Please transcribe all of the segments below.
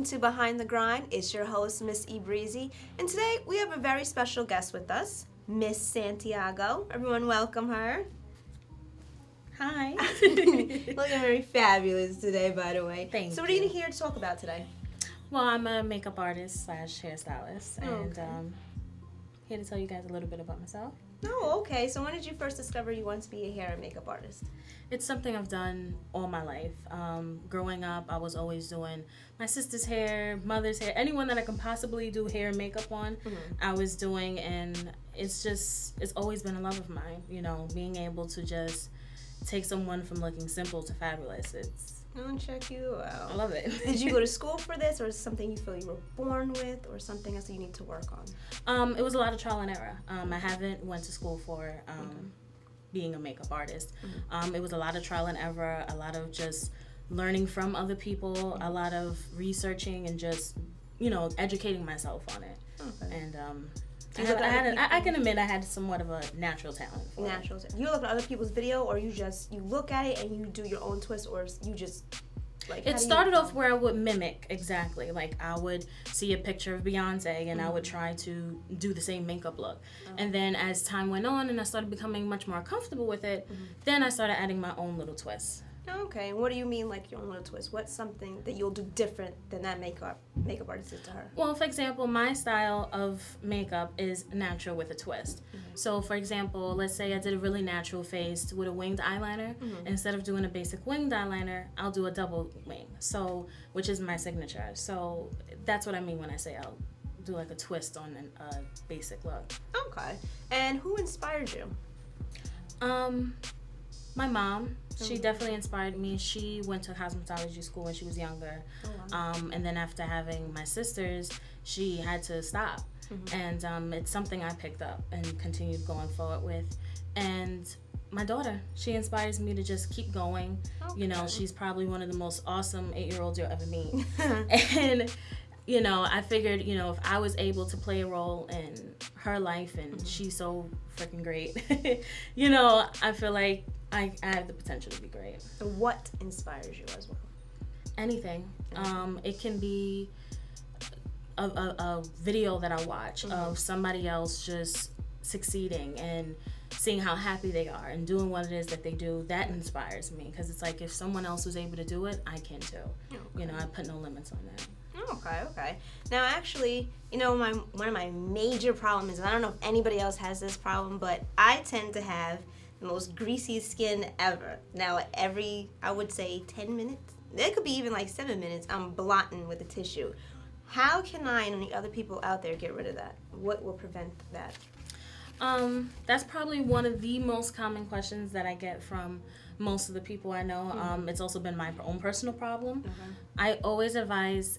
welcome to Behind the Grind. It's your host, Miss E.BReezy, and today we have a very special guest with us, Miss Santiago. Everyone welcome her. Hi. Looking very fabulous today, by the way. Thank So what are you you. here to talk about today? Well, I'm a makeup artist / hairstylist, and okay. Here to tell you guys a little bit about myself. Oh, okay. So when did you first discover you want to be a hair and makeup artist? It's something I've done all my life. Growing up, I was always doing my sister's hair, mother's hair, anyone that I can possibly do hair and makeup on, I was doing, and it's always been a love of mine, you know, being able to just take someone from looking simple to fabulous. I'll check you out. I love it. Did you go to school for this, or is it something you feel you were born with, or something else you need to work on? It was a lot of trial and error. I haven't went to school for being a makeup artist. It was a lot of trial and error, a lot of just learning from other people, a lot of researching and just, you know, educating myself on it. Okay. And I can admit I had somewhat of a natural talent for it. You look at other people's video, or you look at it and you do your own twist, or you just like. It started off where I would mimic exactly. Like I would see a picture of Beyonce and I would try to do the same makeup look. And then as time went on and I started becoming much more comfortable with it, then I started adding my own little twists. Okay, what do you mean, like your own little twist? What's something that you'll do different than that makeup artist did to her? Well, for example, my style of makeup is natural with a twist. So, for example, let's say I did a really natural face with a winged eyeliner. Instead of doing a basic winged eyeliner, I'll do a double wing, which is my signature. So that's what I mean when I say I'll do like a twist on a basic look. Okay, and who inspired you? My mom. She definitely inspired me. She went to cosmetology school when she was younger. Oh, wow. And then after having my sisters, she had to stop. And it's something I picked up and continued going forward with. And my daughter, she inspires me to just keep going. Okay. You know, she's probably one of the most awesome 8-year-olds you'll ever meet. And, you know, I figured, you know, if I was able to play a role in her life, and she's so freaking great, you know, I feel like I have the potential to be great. What inspires you as well? Anything. It can be a video that I watch of somebody else just succeeding and seeing how happy they are and doing what it is that they do. That inspires me, because it's like if someone else was able to do it, I can too. Okay. You know, I put no limits on that. Okay. Now, actually, you know, one of my major problems is, and I don't know if anybody else has this problem, but I tend to have the most greasy skin ever. Now, every, I would say 10 minutes, it could be even like 7 minutes, I'm blotting with a tissue. How can I and the other people out there get rid of that? What will prevent that? That's probably one of the most common questions that I get from most of the people I know. It's also been my own personal problem. I always advise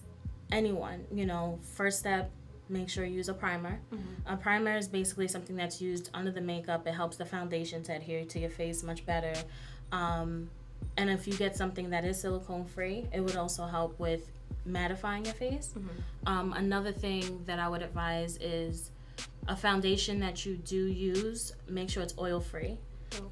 anyone, you know, first step, make sure you use a primer. A primer is basically something that's used under the makeup. It helps the foundation to adhere to your face much better. And if you get something that is silicone free, it would also help with mattifying your face. Another thing that I would advise is a foundation that you do use, make sure it's oil free.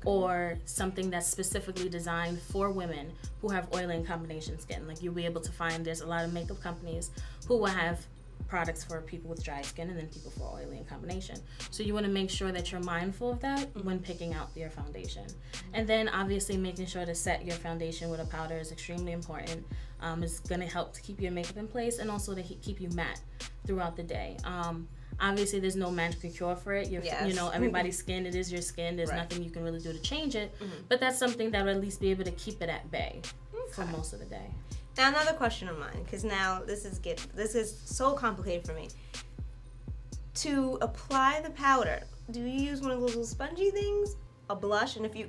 Or something that's specifically designed for women who have oily and combination skin. Like you'll be able to find, there's a lot of makeup companies who will have products for people with dry skin and then people for oily and combination. So you want to make sure that you're mindful of that when picking out your foundation. And then obviously making sure to set your foundation with a powder is extremely important. It's going to help to keep your makeup in place and also to keep you matte throughout the day. Obviously, there's no magical cure for it. You know, everybody's skin, it is your skin. There's nothing you can really do to change it. But that's something that will at least be able to keep it at bay for most of the day. Now, another question of mine, because now this is so complicated for me. To apply the powder, do you use one of those little spongy things? A brush, and if you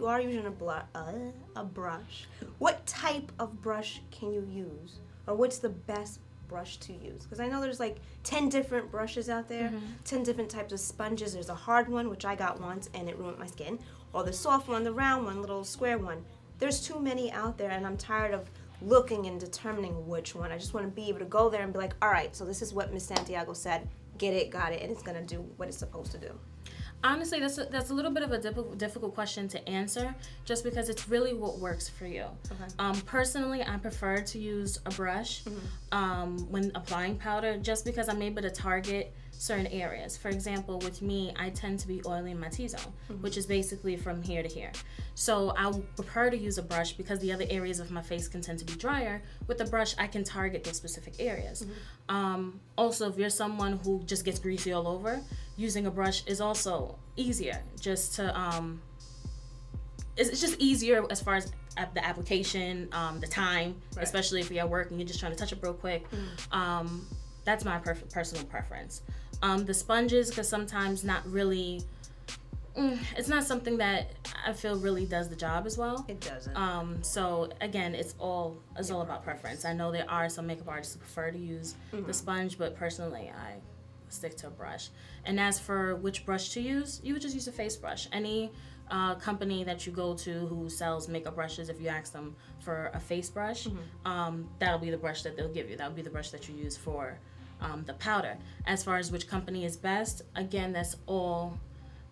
are using a brush, what type of brush can you use? Or what's the best brush to use? Because I know there's like 10 different brushes out there, 10 different types of sponges. There's a hard one, which I got once and it ruined my skin, or the soft one, the round one, little square one. There's too many out there, and I'm tired of looking and determining which one. I just want to be able to go there and be like, all right, so this is what Miss Santiago said, get it, got it, and it's going to do what it's supposed to do. Honestly, that's a little bit of a difficult question to answer, just because it's really what works for you. Okay. Personally, I prefer to use a brush when applying powder, just because I'm able to target certain areas. For example, with me, I tend to be oily in my T-zone, which is basically from here to here. So I prefer to use a brush because the other areas of my face can tend to be drier. With a brush, I can target those specific areas. Also, if you're someone who just gets greasy all over, using a brush is also easier. Just to it's just easier as far as the application, the time, especially if you're at work and you're just trying to touch up real quick. That's my personal preference. The sponges, because sometimes not really, it's not something that I feel really does the job as well. It doesn't. So again, it's all about preference. I know there are some makeup artists who prefer to use the sponge, but personally, I stick to a brush. And as for which brush to use, you would just use a face brush. Any company that you go to who sells makeup brushes, if you ask them for a face brush, that'll be the brush that they'll give you. That'll be the brush that you use for the powder. As far as which company is best, again, that's all,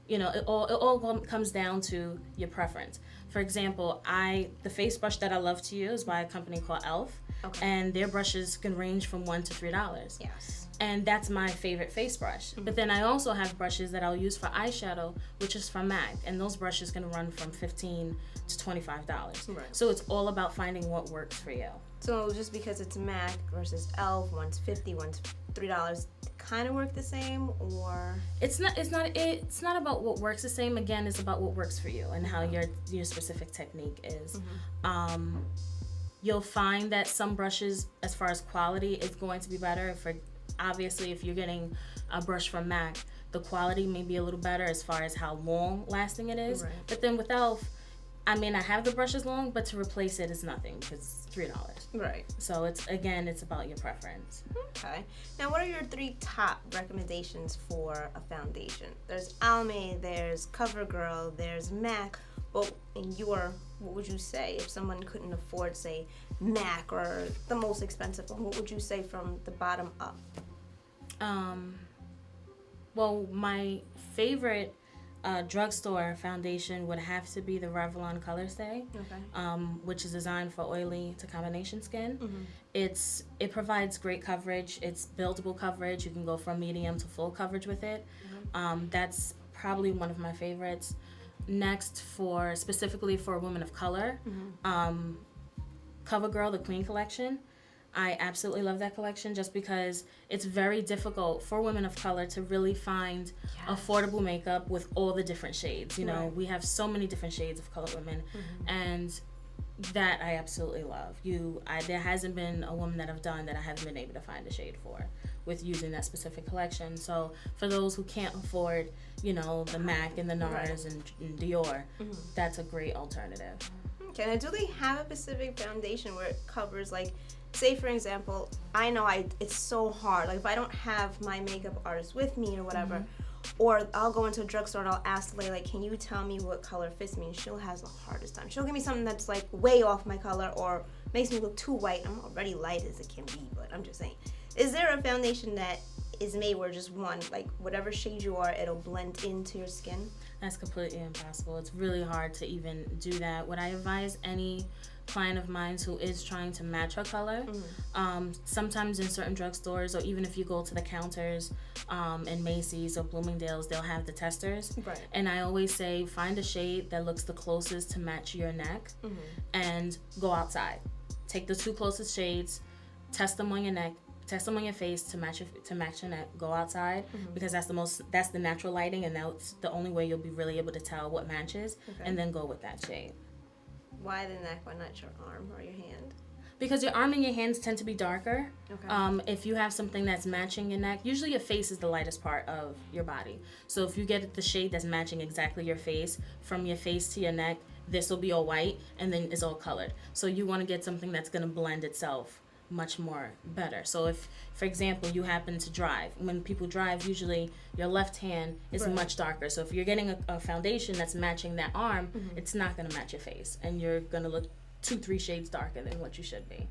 it all comes down to your preference. For example, the face brush that I love to use by a company called e.LF, and their brushes can range from $1 to $3. Yes. And that's my favorite face brush. But then I also have brushes that I'll use for eyeshadow, which is from MAC, and those brushes can run from $15 to $25. Right. So it's all about finding what works for you. So just because it's MAC versus e.LF, one's $50, one's $3, kind of work the same, or it's not about what works the same. Again, it's about what works for you and how your specific technique is. You'll find that some brushes, as far as quality, is going to be better. Obviously, if you're getting a brush from MAC, the quality may be a little better as far as how long lasting it is. Right. But then with e.LF, I mean, I have the brushes long, but to replace it is nothing because it's $3. Right. So it's about your preference. Okay. Now, what are your 3 top recommendations for a foundation? There's Almay, there's CoverGirl, there's MAC. Well, what would you say if someone couldn't afford, say, MAC or the most expensive one? What would you say from the bottom up? Well, my favorite drugstore foundation would have to be the Revlon Color Stay, which is designed for oily to combination skin. It provides great coverage. It's buildable coverage. You can go from medium to full coverage with it. That's probably one of my favorites. Next, specifically for women of color, CoverGirl, the Queen Collection. I absolutely love that collection just because it's very difficult for women of color to really find affordable makeup with all the different shades. We have so many different shades of colored women, and that I absolutely love. There hasn't been a woman that I've done that I haven't been able to find a shade for with using that specific collection. So for those who can't afford, the MAC and the NARS and Dior, that's a great alternative. Okay, now do they have a specific foundation where it covers, like, say for example, I know it's so hard, like if I don't have my makeup artist with me or whatever, or I'll go into a drugstore and I'll ask the lady, like, can you tell me what color fits me? And she'll have the hardest time. She'll give me something that's like way off my color or makes me look too white. I'm already light as it can be, but I'm just saying. Is there a foundation that is made where just one, like whatever shade you are, it'll blend into your skin? That's completely impossible. It's really hard to even do that. What I advise any client of mine who is trying to match her color, sometimes in certain drugstores, or even if you go to the counters in Macy's or Bloomingdale's, they'll have the testers. Right. And I always say, find a shade that looks the closest to match your neck, and go outside. Take the 2 closest shades, test them on your neck, test them on your face to match your neck. Go outside, because that's the natural lighting, and that's the only way you'll be really able to tell what matches, and then go with that shade. Why the neck? Why not your arm or your hand? Because your arm and your hands tend to be darker. Okay. If you have something that's matching your neck, usually your face is the lightest part of your body. So if you get the shade that's matching exactly your face, from your face to your neck, this will be all white, and then it's all colored. So you want to get something that's going to blend itself much more better. So if, for example, you happen to drive, when people drive, usually your left hand is much darker. So if you're getting a foundation that's matching that arm, it's not going to match your face, and you're going to look 2-3 shades darker than what you should be.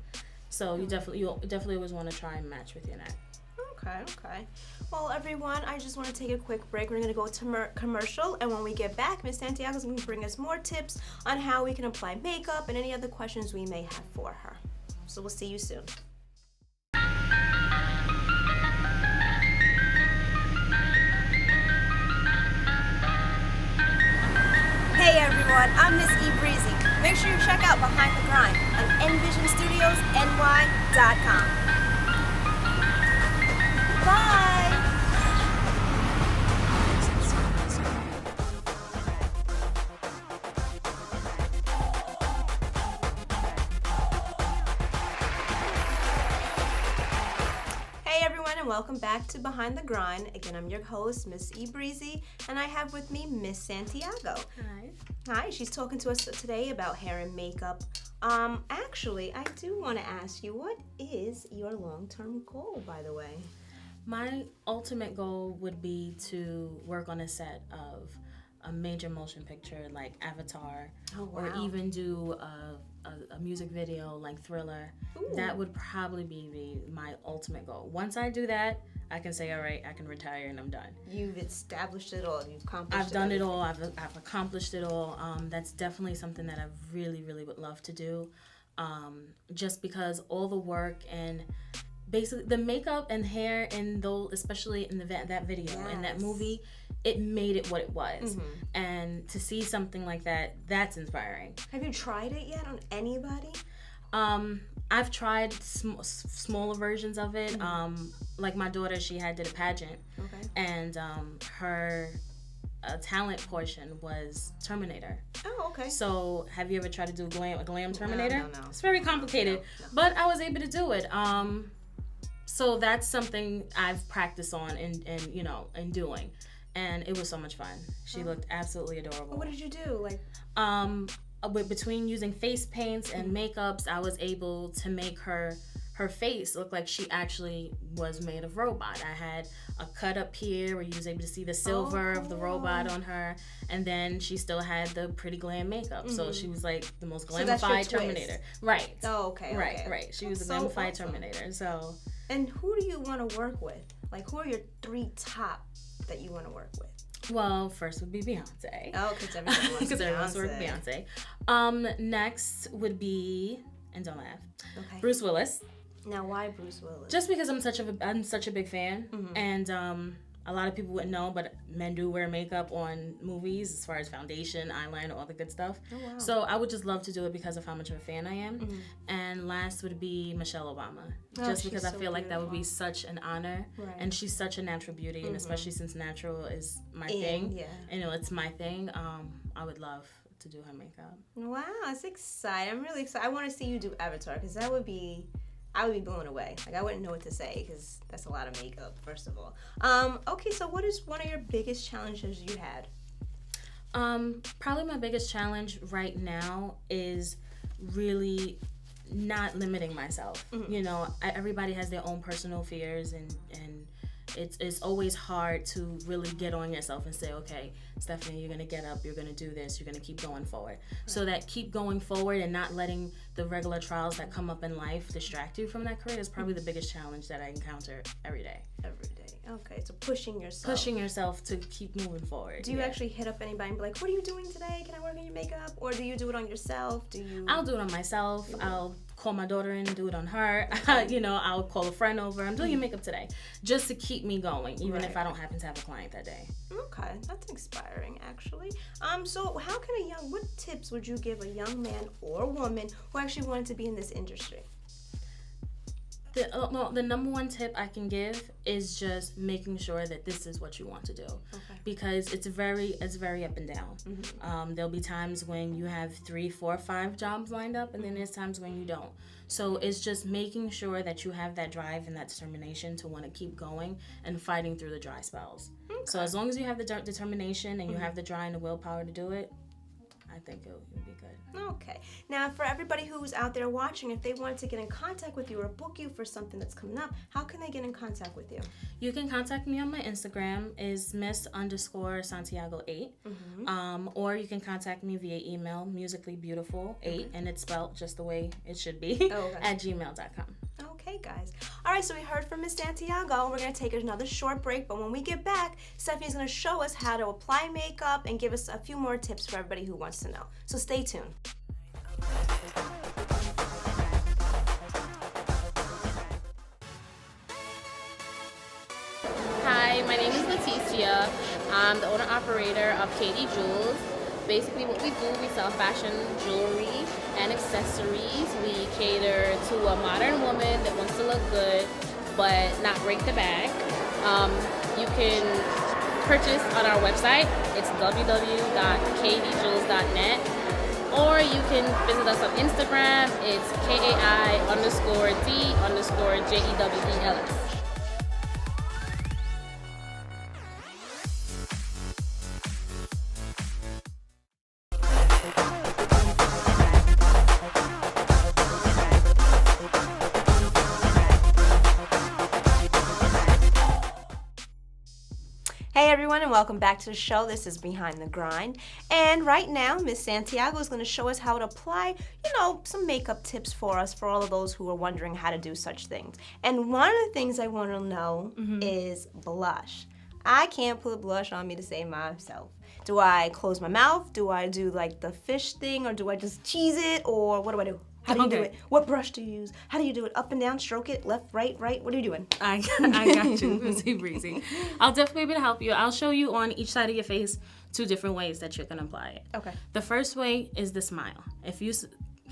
So you definitely always want to try and match with your neck. Okay. Well, everyone, I just want to take a quick break. We're going to go to commercial, and when we get back, Miss Santiago is going to bring us more tips on how we can apply makeup and any other questions we may have for her. So we'll see you soon. Hey everyone, I'm Miss E.BReezy. Make sure you check out Behind the Grind on envisionstudiosny.com. Bye! Hey everyone, and welcome back to Behind the Grind. Again, I'm your host, Miss E.BReezy, and I have with me Miss Santiago. Hi, she's talking to us today about hair and makeup. Actually, I do want to ask you, what is your long-term goal, by the way? My ultimate goal would be to work on a set of a major motion picture like Avatar, or even do a music video like Thriller. Ooh. That would probably be my ultimate goal. Once I do that, I can say, all right, I can retire and I'm done. You've established it all. You've accomplished I've done everything. it all. I've accomplished it all. That's definitely something that I really would love to do. Just because all the work and basically the makeup and hair and those, especially in that video and that movie, it made it what it was. And to see something like that, that's inspiring. Have you tried it yet on anybody? I've tried smaller versions of it. Like my daughter, she did a pageant, and her talent portion was Terminator. Oh, okay. So have you ever tried to do a glam Terminator? No. It's very complicated, but I was able to do it. So that's something I've practiced on and doing, and it was so much fun. She looked absolutely adorable. What did you do? Between using face paints and makeups, I was able to make her face look like she actually was made of robot. I had a cut up here where you was able to see the silver of the robot on her, and then she still had the pretty glam makeup. So she was like the most glamified Terminator. Right. Oh, okay. Right. She was a glamified Terminator. So. And who do you want to work with? Like, who are your 3 top that you want to work with? Well, first would be Beyonce. Oh, because everyone wants Beyonce. Next would be, and don't laugh, Bruce Willis. Now, why Bruce Willis? Just because I'm such a big fan, and a lot of people wouldn't know, but men do wear makeup on movies as far as foundation, eyeliner, all the good stuff. Oh, wow. So I would just love to do it because of how much of a fan I am. And last would be Michelle Obama. Just because I feel like that would be such an honor. Right. And she's such a natural beauty, and especially since natural is my thing. Yeah. It's my thing. I would love to do her makeup. Wow, that's exciting. I'm really excited. I want to see you do Avatar because I would be blown away. Like, I wouldn't know what to say because that's a lot of makeup, first of all. Okay, so what is one of your biggest challenges you had? Probably my biggest challenge right now is really not limiting myself. Everybody has their own personal fears, and it's always hard to really get on yourself and say, okay, Stephanie, you're gonna get up, you're gonna do this, you're gonna keep going forward. Right. So that keep going forward and not letting the regular trials that come up in life distract you from that career is probably the biggest challenge that I encounter every day. Okay, so pushing yourself to keep moving forward. Do you actually hit up anybody and be like, what are you doing today? Can I work on your makeup? Or do you do it on yourself? I'll do it on myself. I'll call my daughter in and do it on her. I'll call a friend over. I'm doing your makeup today, just to keep me going, even if I don't happen to have a client that day. Okay, that's inspiring, actually. So how can what tips would you give a young man or woman who actually wanted to be in this industry? The number one tip I can give is just making sure that this is what you want to do, because it's very up and down. There'll be times when you have 3, 4, 5 jobs lined up, and then there's times when you don't. So it's just making sure that you have that drive and that determination to want to keep going and fighting through the dry spells. So as long as you have the determination and you have the drive and the willpower to do it, I think it'll be good. Okay. Now, for everybody who's out there watching, if they wanted to get in contact with you or book you for something that's coming up, how can they get in contact with you? You can contact me on my Instagram, is Miss_Santiago8. Or you can contact me via email, musicallybeautiful8, and it's spelled just the way it should be, at gmail.com. Okay. Okay, guys. All right, so we heard from Miss Santiago. We're going to take another short break, but when we get back, Stephanie's going to show us how to apply makeup and give us a few more tips for everybody who wants to know. So stay tuned. Hi, my name is Leticia. I'm the owner-operator of Katie Jewels. Basically what we do, we sell fashion jewelry and accessories. We cater to a modern woman that wants to look good but not break the bank. You can purchase on our website. It's www.katiejewels.net, or you can visit us on Instagram. It's KAI_D_JEWELS. Hey everyone, and welcome back to the show. This is Behind the Grind. And right now, Miss Santiago is going to show us how to apply, some makeup tips for us, for all of those who are wondering how to do such things. And one of the things I want to know is blush. I can't put blush on me to save myself. Do I close my mouth? Do I do like the fish thing? Or do I just cheese it? Or what do I do? How do you do it? What brush do you use? How do you do it? Up and down, stroke it, left, right, right? What are you doing? I got you, Miss E.BReezy. I'll definitely be able to help you. I'll show you on each side of your face 2 different ways that you can apply it. Okay. The first way is the smile. Can you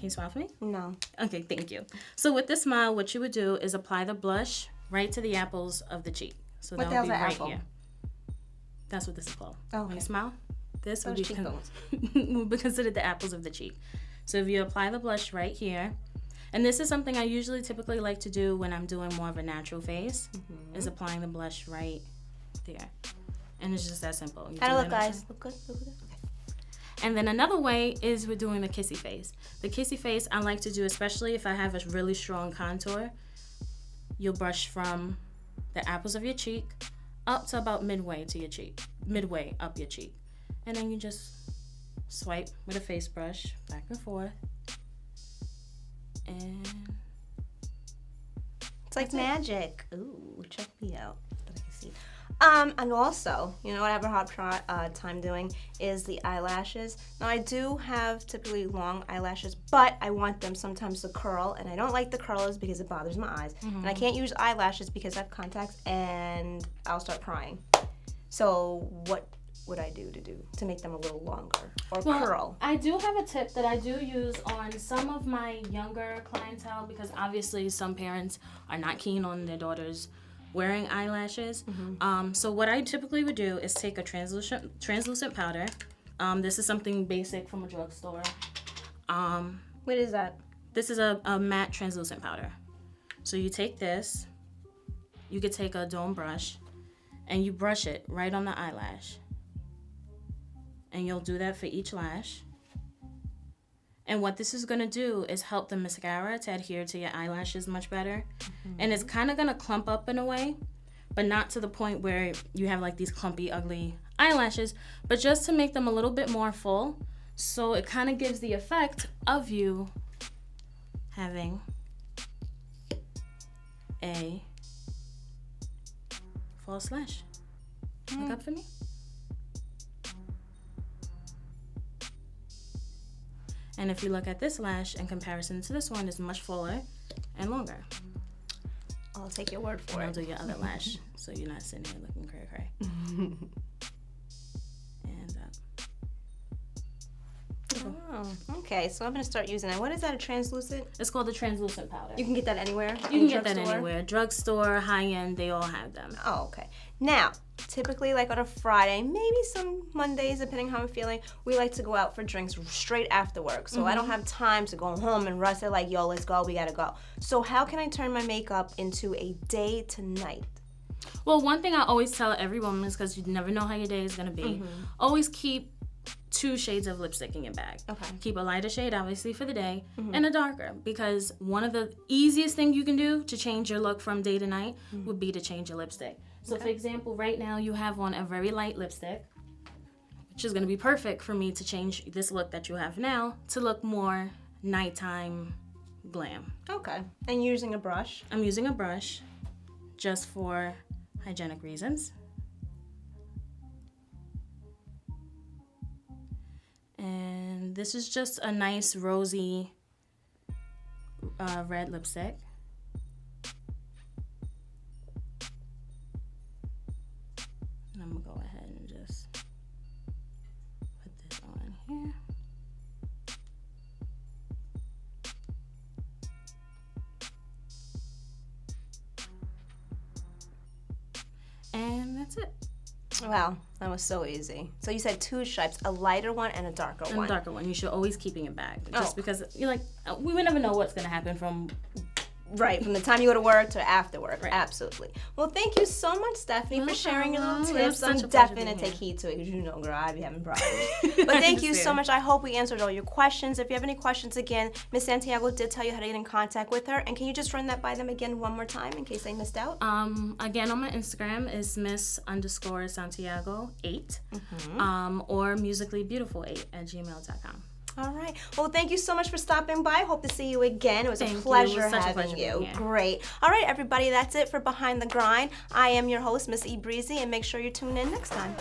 smile for me? No. Okay, thank you. So with the smile, what you would do is apply the blush right to the apples of the cheek. So that would be right apple? Here. That's what this is called. Okay. When you smile, this would be considered the apples of the cheek. So if you apply the blush right here, and this is something I typically like to do when I'm doing more of a natural face, is applying the blush right there. And it's just that simple. How do you look, guys? Look good? Look good? Okay. And then another way is we're doing the kissy face. The kissy face I like to do, especially if I have a really strong contour, you'll brush from the apples of your cheek up to about midway up your cheek. And then you just swipe with a face brush back and forth, and it's like magic. Ooh, check me out. That I can see. And also, what I have a hard time doing is the eyelashes. Now I do have typically long eyelashes, but I want them sometimes to curl, and I don't like the curlers because it bothers my eyes. And I can't use eyelashes because I have contacts, and I'll start crying. So what would I do to make them a little longer or curl? I do have a tip that I do use on some of my younger clientele, because obviously some parents are not keen on their daughters wearing eyelashes. So what I typically would do is take a translucent powder. This is something basic from a drugstore. What is that? This is a matte translucent powder. So you take this, you could take a dome brush, and you brush it right on the eyelash. And you'll do that for each lash. And what this is going to do is help the mascara to adhere to your eyelashes much better. And it's kind of going to clump up in a way, but not to the point where you have like these clumpy, ugly eyelashes, but just to make them a little bit more full. So it kind of gives the effect of you having a false lash. Look up for me. And if you look at this lash in comparison to this one, it's much fuller and longer. I'll take your word for it. I'll do your other lash so you're not sitting here looking cray-cray. And Oh, okay. So I'm going to start using that. What is that, a translucent? It's called the translucent powder. You can get that anywhere? You can get that anywhere. Drugstore, high-end, they all have them. Oh, okay. Now, typically like on a Friday, maybe some Mondays, depending how I'm feeling, we like to go out for drinks straight after work. So I don't have time to go home and rush it like, yo, let's go, we gotta go. So how can I turn my makeup into a day to night? Well, one thing I always tell every woman is, because you never know how your day is gonna be, always keep 2 shades of lipstick in your bag. Okay. Keep a lighter shade, obviously, for the day, and a darker, because one of the easiest things you can do to change your look from day to night would be to change your lipstick. So, for example, right now you have on a very light lipstick, which is going to be perfect for me to change this look that you have now to look more nighttime glam. Okay. And using a brush? I'm using a brush just for hygienic reasons. And this is just a nice rosy red lipstick. And I'm gonna go ahead and just put this on here. And that's it. Wow, that was so easy. So you said 2 stripes, a lighter one and a darker one. And a darker one. You should always keep in your bag. Just because you're like, we would never know what's going to happen from... Right, from the time you go to work to after work. Right. Absolutely. Well, thank you so much, Stephanie, for sharing your little problem. tips. I'm Such a pleasure definitely going to being take heed to it because you know, girl, I be having problems. But thank you so much. I hope we answered all your questions. If you have any questions, again, Miss Santiago did tell you how to get in contact with her. And can you just run that by them again one more time in case they missed out? Again, on my Instagram is Miss_Santiago8 or musicallybeautiful8@gmail.com. All right. Well, thank you so much for stopping by. Hope to see you again. It was a Thank you. pleasure It was such a having pleasure you. being here. Great. All right, everybody. That's it for Behind the Grind. I am your host, Miss E.BReezy, and make sure you tune in next time.